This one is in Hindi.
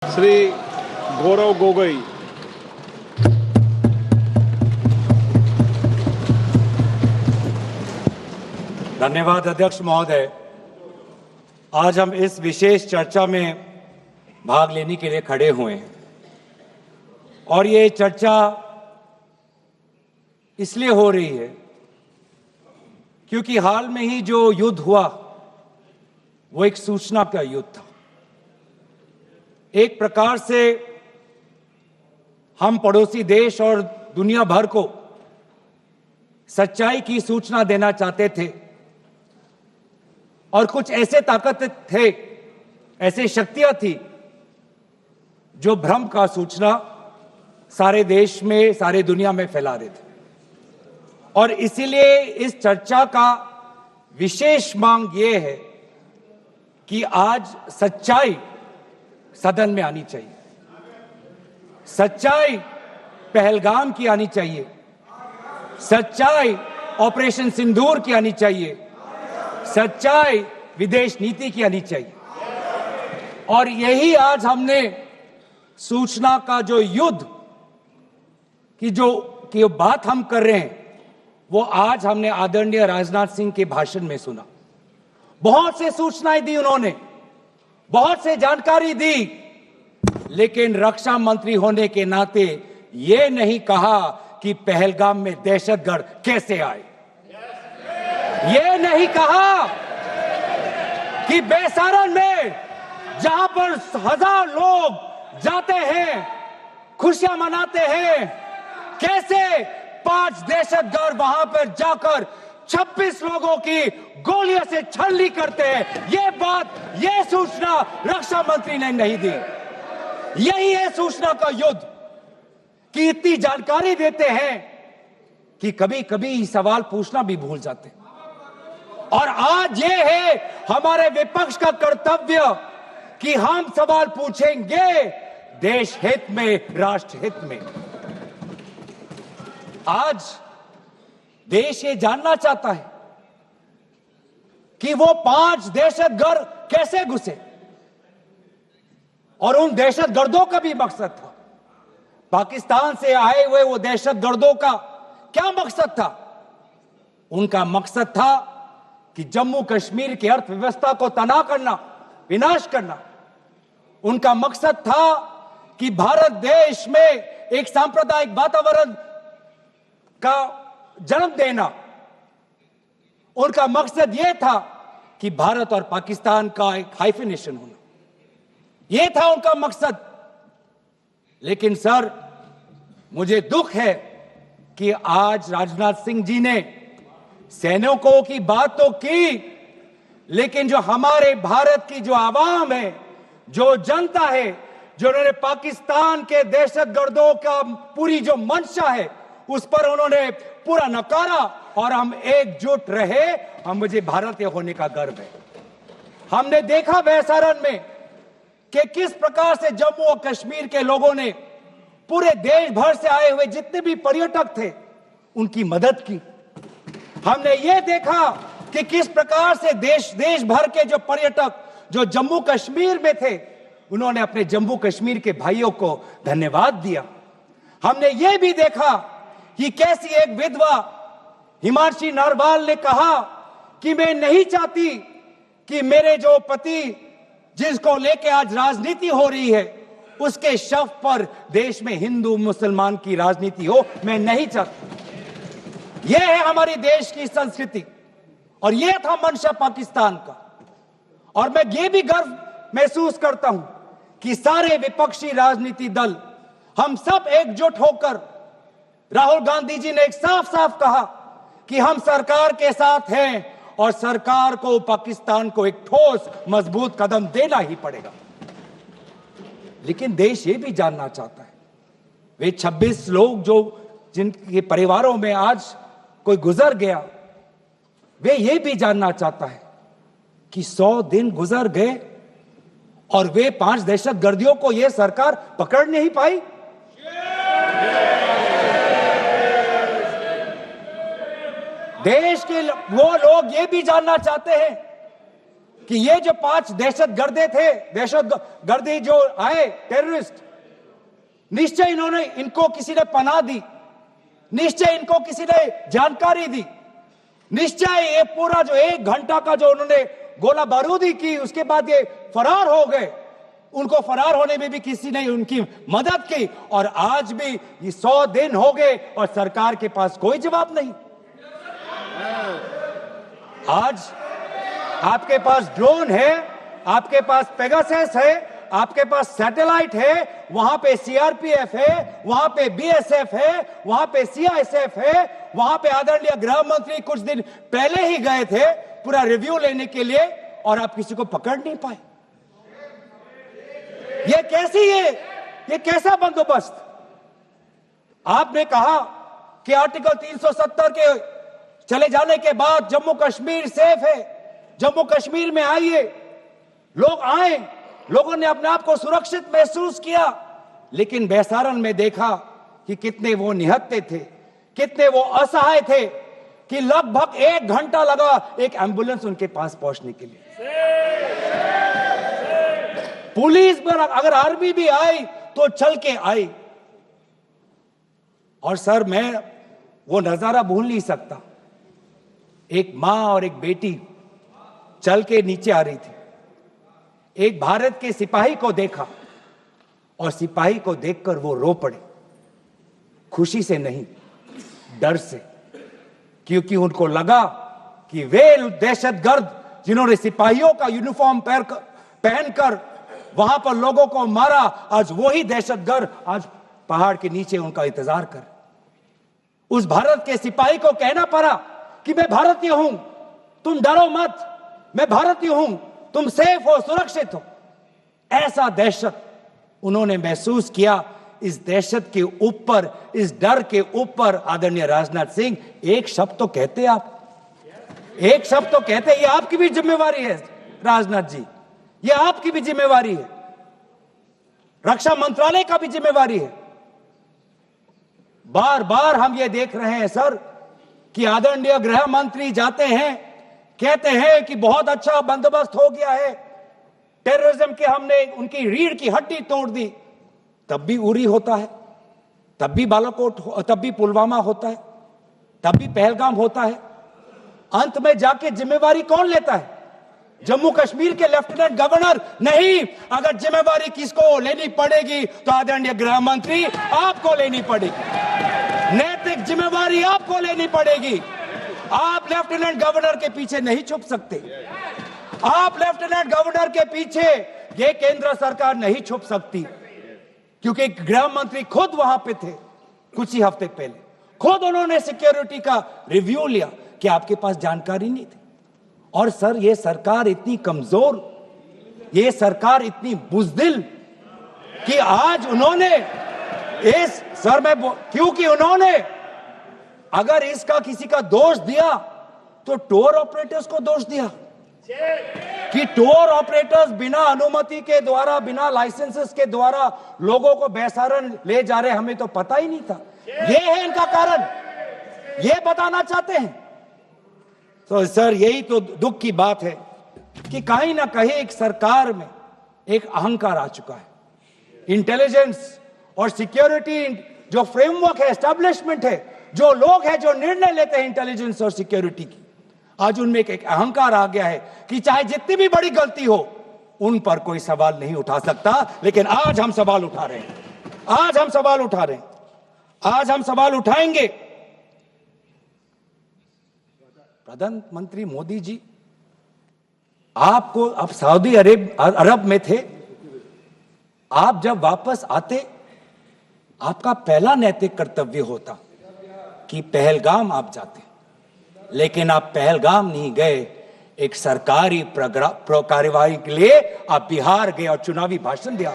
श्री गौरव गोगोई। धन्यवाद अध्यक्ष महोदय। आज हम इस विशेष चर्चा में भाग लेने के लिए खड़े हुए हैं और ये चर्चा इसलिए हो रही है क्योंकि हाल में ही जो युद्ध हुआ वो एक सूचना का युद्ध था। एक प्रकार से हम पड़ोसी देश और दुनिया भर को सच्चाई की सूचना देना चाहते थे और कुछ ऐसे ताकत थे, ऐसे शक्तियां थी जो भ्रम का सूचना सारे देश में, सारे दुनिया में फैला रहे थे। और इसीलिए इस चर्चा का विशेष मांग ये है कि आज सच्चाई सदन में आनी चाहिए। सच्चाई पहलगाम की आनी चाहिए, सच्चाई ऑपरेशन सिंदूर की आनी चाहिए, सच्चाई विदेश नीति की आनी चाहिए। और यही आज हमने सूचना का जो युद्ध की बात हम कर रहे हैं वो आज हमने आदरणीय राजनाथ सिंह के भाषण में सुना। बहुत से सूचनाएं दी उन्होंने, बहुत से जानकारी दी, लेकिन रक्षा मंत्री होने के नाते ये नहीं कहा कि पहलगाम में दहशतगर्द कैसे आए। ये नहीं कहा कि बेसारन में जहां पर 1000 लोग जाते हैं, खुशियां मनाते हैं, कैसे 5 दहशतगर्द वहां पर जाकर 26 लोगों की गोलियों से छलनी करते हैं। ये सूचना रक्षा मंत्री ने नहीं दी। यही है सूचना का युद्ध कि इतनी जानकारी देते हैं कि कभी कभी सवाल पूछना भी भूल जाते हैं। और आज ये है हमारे विपक्ष का कर्तव्य कि हम सवाल पूछेंगे देश हित में, राष्ट्र हित में। आज देश ये जानना चाहता है कि वो 5 दहशतगर्द कैसे घुसे और उन दहशतगर्दों का भी मकसद था। पाकिस्तान से आए हुए वो दहशतगर्दों का क्या मकसद था? उनका मकसद था कि जम्मू कश्मीर की अर्थव्यवस्था को तनाव करना, विनाश करना। उनका मकसद था कि भारत देश में एक सांप्रदायिक वातावरण का जन्म देना। उनका मकसद यह था कि भारत और पाकिस्तान का एक हाइफिनेशन होना, यह था उनका मकसद। लेकिन सर, मुझे दुख है कि आज राजनाथ सिंह जी ने सैनिकों की बात तो की, लेकिन जो हमारे भारत की जो आवाम है, जो जनता है, जो उन्होंने पाकिस्तान के दहशतगर्दों का पूरी जो मंशा है उस पर उन्होंने पूरा नकारा और हम एकजुट रहे। हम मुझे भारतीय होने का गर्व है। हमने देखा बेसारन में कि किस प्रकार से जम्मू और कश्मीर के लोगों ने पूरे देश भर से आए हुए जितने भी पर्यटक थे उनकी मदद की। हमने ये देखा कि किस प्रकार से देश भर के जो पर्यटक जो जम्मू कश्मीर में थे उन्होंने अपने जम्मू कश्मीर के भाइयों को धन्यवाद दिया। हमने ये भी देखा कि कैसी एक विधवा हिमांशी नरवाल ने कहा कि मैं नहीं चाहती कि मेरे जो पति जिसको लेके आज राजनीति हो रही है उसके शव पर देश में हिंदू मुसलमान की राजनीति हो, मैं नहीं चाहती। यह है हमारी देश की संस्कृति और यह था मंशा पाकिस्तान का। और मैं ये भी गर्व महसूस करता हूं कि सारे विपक्षी राजनीति दल हम सब एकजुट होकर, राहुल गांधी जी ने एक साफ साफ कहा कि हम सरकार के साथ हैं और सरकार को पाकिस्तान को एक ठोस मजबूत कदम देना ही पड़ेगा। लेकिन देश ये भी जानना चाहता है, वे 26 लोग जो जिनके परिवारों में आज कोई गुजर गया, वे ये भी जानना चाहता है कि 100 दिन गुजर गए और वे 5 दहशतगर्दियों को यह सरकार पकड़ नहीं पाई। देश के वो लोग ये भी जानना चाहते हैं कि ये जो 5 दहशतगर्दी जो आए टेररिस्ट, निश्चय इनको किसी ने पनाह दी, निश्चय इनको किसी ने जानकारी दी, निश्चय ये पूरा जो 1 घंटा का जो उन्होंने गोला बारूदी की, उसके बाद ये फरार हो गए, उनको फरार होने में भी किसी ने उनकी मदद की। और आज भी ये 100 दिन हो गए और सरकार के पास कोई जवाब नहीं। आज आपके पास ड्रोन है, आपके पास पेगासस है, आपके पास सैटेलाइट है, वहां पे सीआरपीएफ है, वहां पे बीएसएफ है, वहां पे सीआईएसएफ है, वहां पे आदरणीय गृह मंत्री कुछ दिन पहले ही गए थे पूरा रिव्यू लेने के लिए, और आप किसी को पकड़ नहीं पाए। ये कैसा बंदोबस्त? आपने कहा कि आर्टिकल 370 के चले जाने के बाद जम्मू कश्मीर सेफ है, जम्मू कश्मीर में आइए, लोग आए, लोगों ने अपने आप को सुरक्षित महसूस किया, लेकिन बेसारन में देखा कि कितने वो निहत्थे थे, कितने वो असहाय थे, कि लगभग 1 घंटा लगा एक एम्बुलेंस उनके पास पहुंचने के लिए। पुलिस पर अगर आर्मी भी आई तो चल के आई। और सर, मैं वो नजारा भूल नहीं सकता, एक मां और एक बेटी चल के नीचे आ रही थी, एक भारत के सिपाही को देखा और सिपाही को देखकर वो रो पड़े, खुशी से नहीं, डर से, क्योंकि उनको लगा कि वे दहशतगर्द जिन्होंने सिपाहियों का यूनिफॉर्म पहनकर वहां पर लोगों को मारा, आज वही दहशतगर्द आज पहाड़ के नीचे उनका इंतजार कर। उस भारत के सिपाही को कहना पड़ा कि मैं भारतीय हूं, तुम डरो मत, मैं भारतीय हूं, तुम सेफ हो, सुरक्षित हो। ऐसा दहशत उन्होंने महसूस किया। इस दहशत के ऊपर, इस डर के ऊपर आदरणीय राजनाथ सिंह एक शब्द तो कहते, आप एक शब्द तो कहते, ये आपकी भी जिम्मेवारी है राजनाथ जी, ये आपकी भी जिम्मेवारी है, रक्षा मंत्रालय का भी जिम्मेवारी है। बार बार हम ये देख रहे हैं सर कि आदरणीय गृह मंत्री जाते हैं, कहते हैं कि बहुत अच्छा बंदोबस्त हो गया है, टेररिज्म के हमने उनकी रीढ़ की हड्डी तोड़ दी, तब भी उरी होता है, तब भी बालाकोट, तब भी पुलवामा होता है, तब भी पहलगाम होता है। अंत में जाके जिम्मेवारी कौन लेता है? जम्मू कश्मीर के लेफ्टिनेंट गवर्नर नहीं। अगर जिम्मेवारी किसको लेनी पड़ेगी तो आदरणीय गृह मंत्री आपको लेनी पड़ेगी, नैतिक जिम्मेवारी आपको लेनी पड़ेगी। आप लेफ्टिनेंट गवर्नर के पीछे नहीं छुप सकते, आप लेफ्टिनेंट गवर्नर के पीछे ये केंद्र सरकार नहीं छुप सकती, क्योंकि गृह मंत्री खुद वहां पे थे कुछ ही हफ्ते पहले, खुद उन्होंने सिक्योरिटी का रिव्यू लिया कि आपके पास जानकारी नहीं थी। और सर, ये सरकार इतनी कमजोर, ये सरकार इतनी बुज़दिल कि आज उन्होंने इस सर में, क्योंकि उन्होंने अगर इसका किसी का दोष दिया तो टूर ऑपरेटर्स को दोष दिया कि टूर ऑपरेटर्स बिना अनुमति के द्वारा, बिना लाइसेंसेस के द्वारा लोगों को बेसारन ले जा रहे, हमें तो पता ही नहीं था। ये है इनका कारण, ये बताना चाहते हैं। तो सर, यही तो दुख की बात है कि कहीं ना कहीं एक सरकार में एक अहंकार आ चुका है। इंटेलिजेंस और सिक्योरिटी जो फ्रेमवर्क है, एस्टैब्लिशमेंट है, जो लोग हैं जो निर्णय लेते हैं इंटेलिजेंस और सिक्योरिटी की, आज उनमें एक अहंकार आ गया है कि चाहे जितनी भी बड़ी गलती हो उन पर कोई सवाल नहीं उठा सकता। लेकिन आज हम सवाल उठा रहे हैं, आज हम सवाल उठा रहे हैं, आज हम सवाल उठाएंगे। प्रधानमंत्री मोदी जी, आपको, आप सऊदी अरब में थे, आप जब वापस आते आपका पहला नैतिक कर्तव्य होता कि पहलगाम आप जाते, लेकिन आप पहलगाम नहीं गए, एक सरकारी कार्यवाही के लिए आप बिहार गए और चुनावी भाषण दिया।